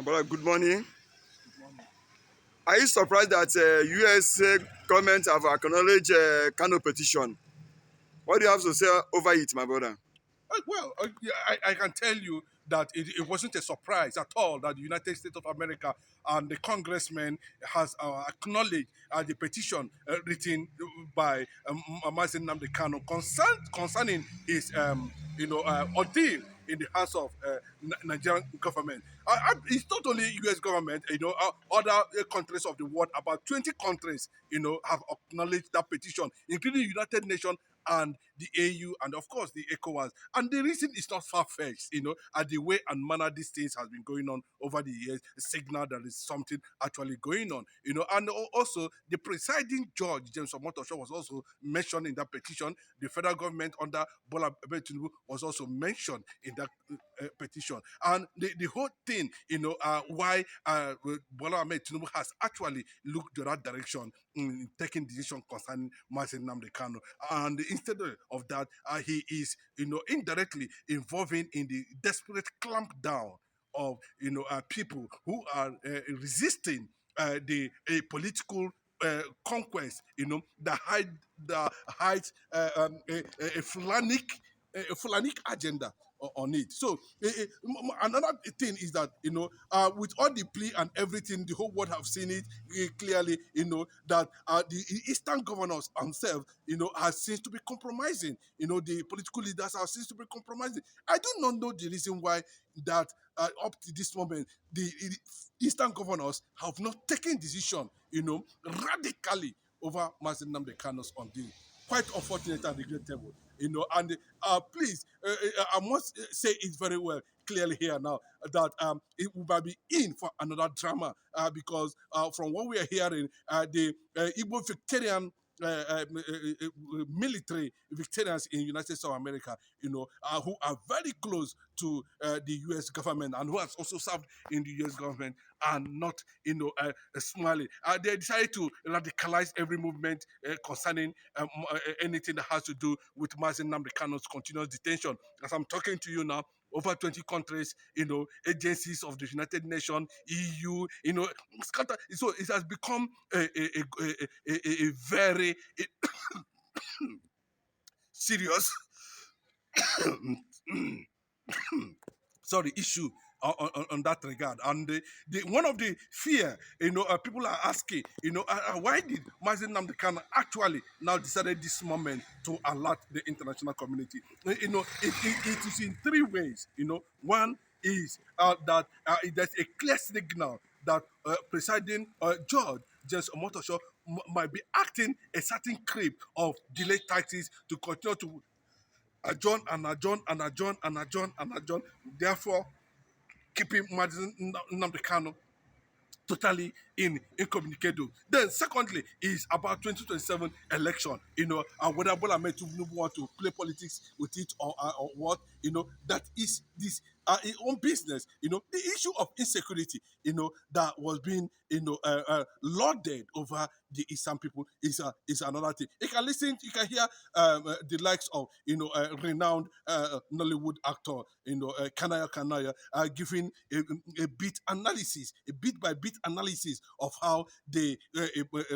Brother, good morning. Are you surprised that USA government have acknowledged Kano petition? What do you have to say over it, my brother? Yeah, I can tell you that it wasn't a surprise at all that the United States of America and the congressman has acknowledged the petition written by Mazi Nnamdi Kanu concerning his ordeal in the hands of Nigerian government. It's not only U.S. government, other countries of the world, about 20 countries, have acknowledged that petition, including the United Nations and the AU and of course the ECOWAS. And the reason is not far-fetched, at the way and manner these things has been going on over the years, signal that is something actually going on, and also the presiding judge, James Omotosho, was also mentioned in that petition. The federal government under Bola Tinubu was also mentioned in that petition. And the whole thing, why Bola Tinubu has actually looked to that direction in taking decision concerning Mazi Nnamdi Kanu. And instead of that, he is, indirectly involving in the desperate clampdown of, people who are resisting the political conquest, that hides a Fulanic agenda on it. So another thing is that with all the plea and everything, the whole world have seen it clearly. That the Eastern governors themselves, has seems to be compromising. The political leaders have seems to be compromising. I do not know the reason why that up to this moment the Eastern governors have not taken decision, radically over Mazi Nnamdi Kanu's deal. Quite unfortunate and regrettable, and please, I must say it very well clearly here now that it might be in for another drama because from what we are hearing, the Igbo Victorian military Victorians in the United States of America, who are very close to the U.S. government and who has also served in the U.S. government and not, smiling. They decided to radicalize every movement concerning anything that has to do with Mazi Nnamdi Kanu's continuous detention. As I'm talking to you now, over 20 countries, agencies of the United Nations, EU, scatter. So it has become a very serious issue on that regard. And one of the fear, people are asking, why did Mazi Nnamdi Kanu actually now decided this moment to alert the international community? It is in three ways. One is that there's a clear signal that presiding judge, James Omotosho, might be acting a certain creep of delayed taxes to continue to adjourn and adjourn and adjourn and adjourn and adjourn. Therefore, keeping Nnamdi Kanu totally incommunicado. Then, secondly, is about 2027 election. Whether Bola Tinubu want to play politics with it or what. That is this his own business. The issue of insecurity. That was being lauded over the Eastern people is another thing. You can listen. You can hear the likes of renowned Nollywood actor Kanaya giving a bit by bit analysis of how the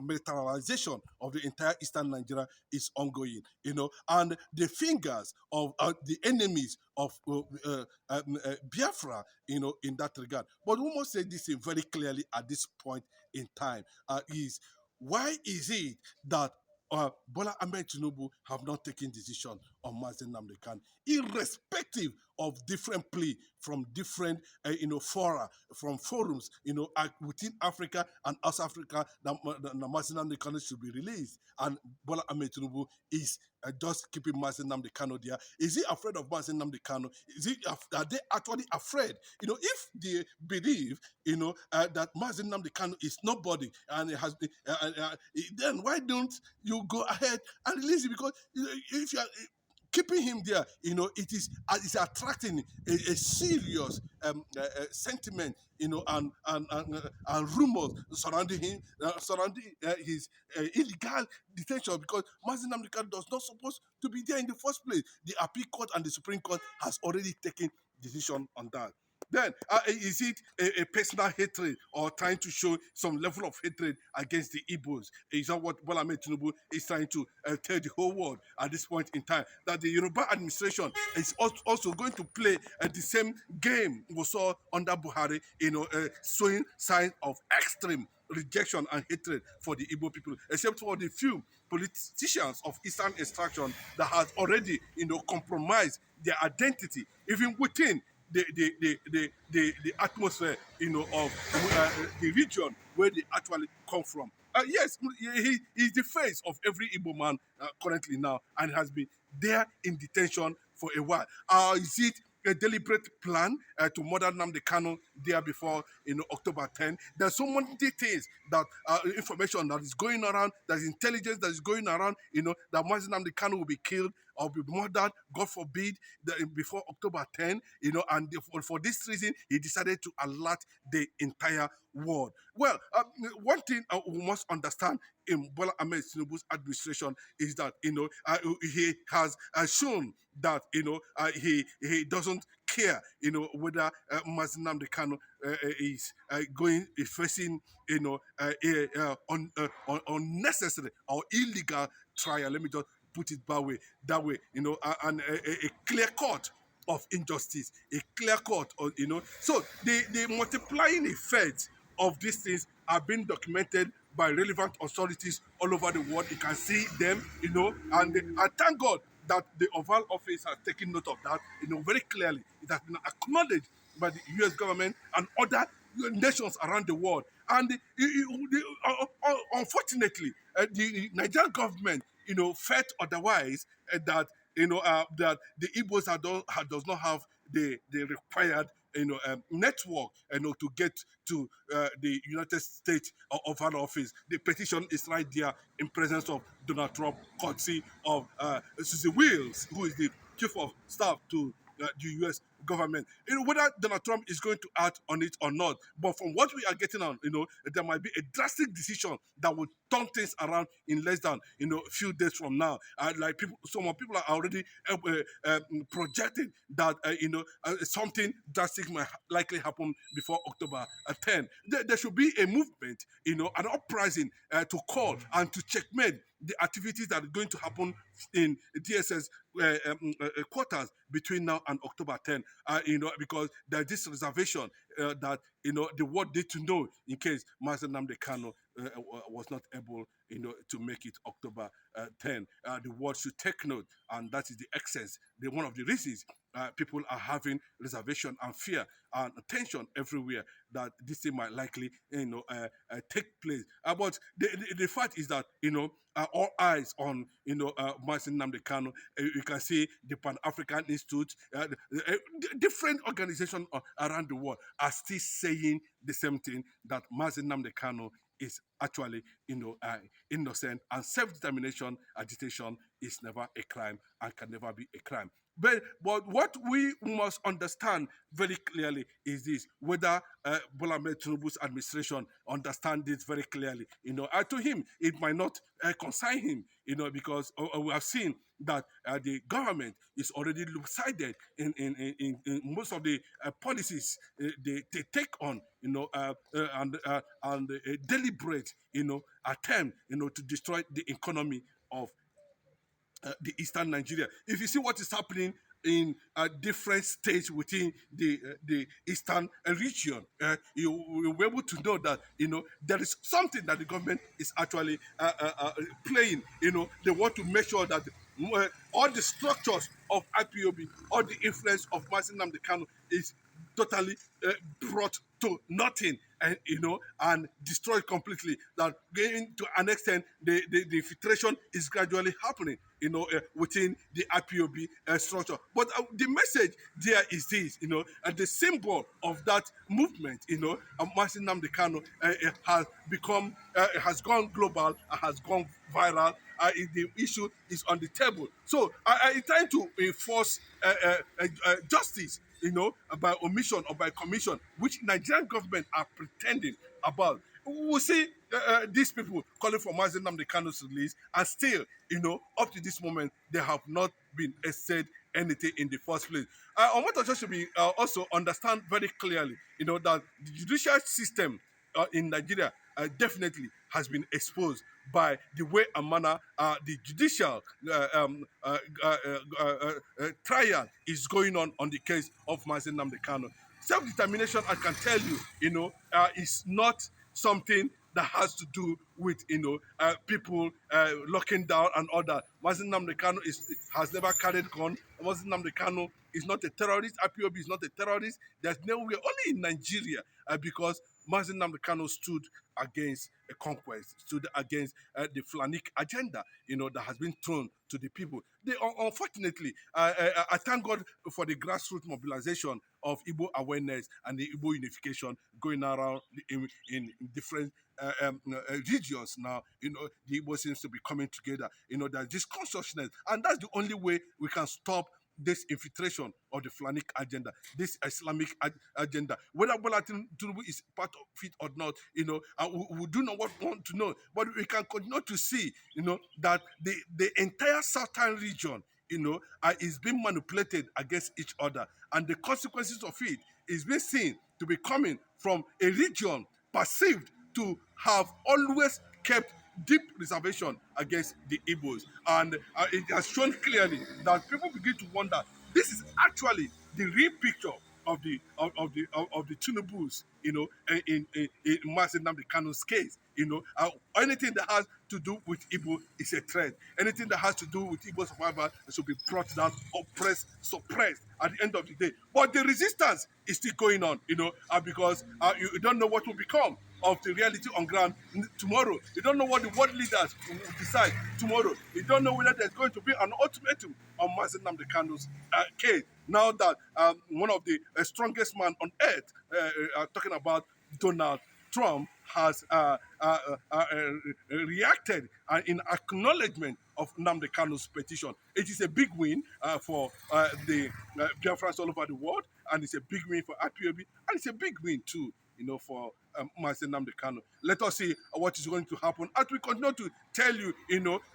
militarization of the entire Eastern Nigeria is ongoing. And the fingers of the enemies of Biafra, in that regard. But we must say this very clearly at this point in time: is why is it that Bola Ahmed Tinubu have not taken decision on Mazi Nnamdi Kanu, irrespective of different plea from different fora, from forums, within Africa and outside Africa, that Mazi Nnamdi Kanu should be released, and Bola Ahmed Tinubu is just keeping Mazi Nnamdi Kanu there. Is he afraid of Mazi Nnamdi Kanu? Are they actually afraid? If they believe, that Mazi Nnamdi Kanu is nobody and it has been, then why don't you go ahead and release it? Because if you are keeping him there, it's attracting a serious sentiment, and rumors surrounding him, surrounding his illegal detention, because Mazi Nnamdi Kanu does not supposed to be there in the first place. The appeal court and the Supreme Court has already taken decision on that. Then, is it a personal hatred or trying to show some level of hatred against the Igbos? Is that what Bola Ahmed Tinubu is trying to tell the whole world at this point in time? That the Yoruba administration is also going to play the same game we saw under Buhari, showing signs of extreme rejection and hatred for the Igbo people, except for the few politicians of Eastern extraction that has already, compromised their identity, even within the atmosphere, of the region where they actually come from. Yes, he's the face of every Igbo man currently now, and has been there in detention for a while. Is it a deliberate plan to murder Nnamdi Kanu there before October 10? There's so many things that information that is going around, there's intelligence that is going around, that Mazi Nnamdi Kanu will be killed or be murdered, God forbid, before October 10, and for this reason, he decided to alert the entire world. Well, one thing we must understand in Bola Ahmed Tinubu's administration is that, he has shown that, he doesn't care, whether Mazi Nnamdi Kanu is facing, unnecessary or illegal trial. Let me just put it that way, and a clear cut of injustice, a clear cut of, So the multiplying effects of these things are being documented by relevant authorities all over the world. You can see them, and I thank God that the Oval Office has taken note of that, very clearly. It has been acknowledged by the U.S. government and other nations around the world. And unfortunately, the Nigerian government, felt otherwise, that that the Igbos does not have the required network to get to the United States Oval Office. The petition is right there in presence of Donald Trump, courtesy of Susie Wills, who is the chief of staff to the U.S. government. Whether Donald Trump is going to act on it or not, but from what we are getting on, there might be a drastic decision that will turn things around in less than a few days from now. Some people are already projecting that something drastic might likely happen before October 10. There should be a movement, an uprising to call and to checkmate the activities that are going to happen in DSS quarters between now and October 10, because there's this reservation that, the world need to know in case Mazi Nnamdi Kanu was not able, to make it October 10. The world should take note, and that is the excess. One of the reasons people are having reservation and fear and tension everywhere that this thing might likely, take place. But the fact is that, all eyes on, Mazi Nnamdi Kanu. You can see the Pan-African Institute, different organizations around the world are still saying the same thing, that Mazi Nnamdi Kanu is actually, innocent, and self-determination agitation is never a crime and can never be a crime. But what we must understand very clearly is this: whether Bola Ahmed Tinubu's administration understand this very clearly. To him, it might not concern him, because we have seen that the government is already lopsided in most of the policies they take on, and a deliberate, attempt, to destroy the economy of the Eastern Nigeria. If you see what is happening in different states within the Eastern region, you will be able to know that there is something that the government is actually playing. They want to make sure that all the structures of IPOB, all the influence of Mazi Nnamdi Kanu is totally brought to nothing, and destroyed completely. That going to an extent, the infiltration is gradually happening, within the IPOB structure. But the message there is this, the symbol of that movement, Mazi Nnamdi Kanu has gone global, has gone viral. The issue is on the table. So I'm trying to enforce justice, by omission or by commission, which Nigerian government are pretending about. We will see these people calling for Mazi Nnamdi Kanu's release, and still, up to this moment, they have not been essayed anything in the first place. Omotoso should be also understand very clearly, that the judicial system in Nigeria definitely has been exposed by the way and manner the judicial trial is going on the case of Mazi Nnamdi Kanu. Self-determination, I can tell you, is not something that has to do with people locking down and all that. Mazi Nnamdi Kanu has never carried gun. Mazi Nnamdi Kanu is not a terrorist. IPOB is not a terrorist. There's nowhere, only in Nigeria, because Mazi Nnamdi Kanu stood against a conquest, stood against the Fulanic agenda, that has been thrown to the people. Unfortunately, I thank God for the grassroots mobilization of Igbo awareness and the Igbo unification going around in different regions now. The Igbo seems to be coming together. There's this consciousness, and that's the only way we can stop this infiltration of the Fulanic agenda, this Islamic agenda. Whether Bola Tinubu is part of it or not, we do not want to know. But we can continue to see, that the entire southern region, is being manipulated against each other. And the consequences of it is being seen to be coming from a region perceived to have always kept deep reservation against the Igbos. And it has shown clearly that people begin to wonder, this is actually the real picture of the Tinubus, in Mazi Nnamdi Kanu's case. Anything that has to do with Igbo is a threat. Anything that has to do with Igbo survival should be brought down, oppressed, suppressed at the end of the day. But the resistance is still going on, because you don't know what will become of the reality on ground tomorrow. You don't know what the world leaders will decide tomorrow. You don't know whether there's going to be an ultimatum on Mazi Nnamdi Kanu's case. Now that one of the strongest man on earth, talking about Donald Trump, has reacted in acknowledgement of Nnamdi Kanu's petition. It is a big win for the Biafrans all over the world, and it's a big win for IPOB, and it's a big win too, for Mazi Nnamdi Kanu. Let us see what is going to happen. As we continue to tell you,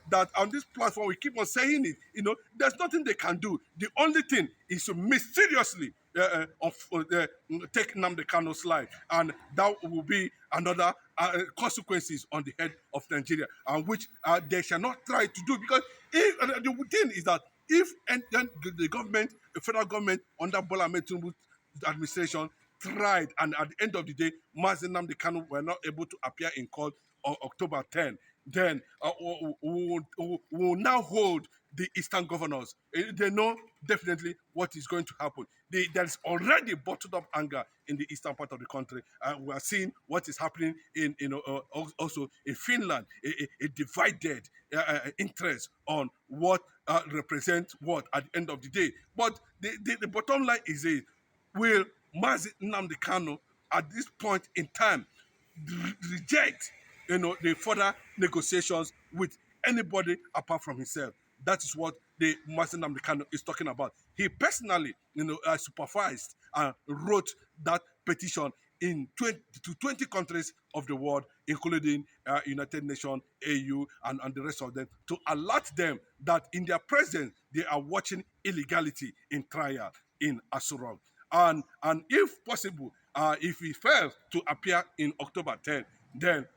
that on this platform we keep on saying it, there's nothing they can do. The only thing is to mysteriously take Nnamdi Kanu's life, and that will be another consequences on the head of Nigeria, and which they shall not try to do, because the thing is that if the government, the federal government under Bola Ahmed Tinubu's administration tried, and at the end of the day, Mazi Nnamdi Kanu were not able to appear in court on October 10, then we will now hold the Eastern governors. They know definitely what is going to happen. There's already bottled up anger in the eastern part of the country. We are seeing what is happening in also in Finland, a divided interest on what represents what at the end of the day. But the bottom line is this: will Mazi Nnamdi Kanu at this point in time reject the further negotiations with anybody apart from himself? That is what the Mazi Nnamdi Kanu is talking about. He personally, supervised and wrote that petition to 20 countries of the world, including United Nations, AU, and the rest of them, to alert them that in their presence they are watching illegality in trial in Asurok. And if possible, if he fails to appear in October 10, then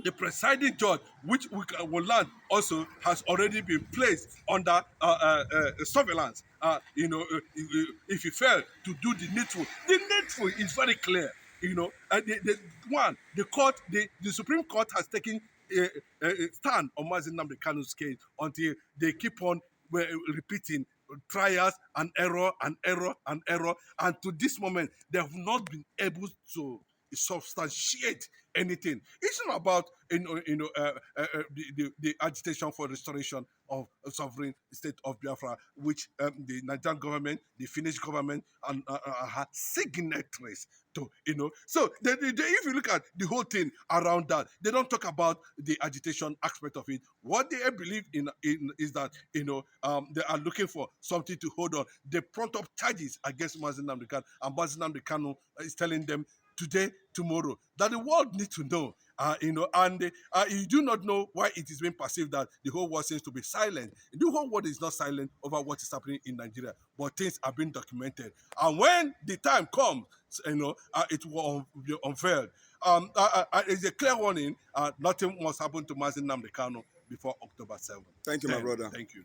the presiding judge, which we will learn also has already been placed under surveillance. If he failed to do the needful is very clear. The court, the Supreme Court has taken a stand on Mazi Nnamdi Kanu's case until they keep on repeating trials and error and error and error, and to this moment they have not been able to substantiate anything. It's not about the agitation for restoration of a sovereign state of Biafra, which the Nigerian government, the Finnish government, and are signatories to. So if you look at the whole thing around that, they don't talk about the agitation aspect of it. What they believe in is that they are looking for something to hold on. They prompt up charges against Mazi Nnamdi Kanu, and Mazi Nnamdi Kanu is telling them today, tomorrow, that the world needs to know. And you do not know why it is being perceived that the whole world seems to be silent. The whole world is not silent over what is happening in Nigeria, but things are being documented. And when the time comes, it will be unveiled. It's a clear warning. Nothing must happen to Mazi Nnamdi Kanu before October 7th. Thank you, my brother. Thank you.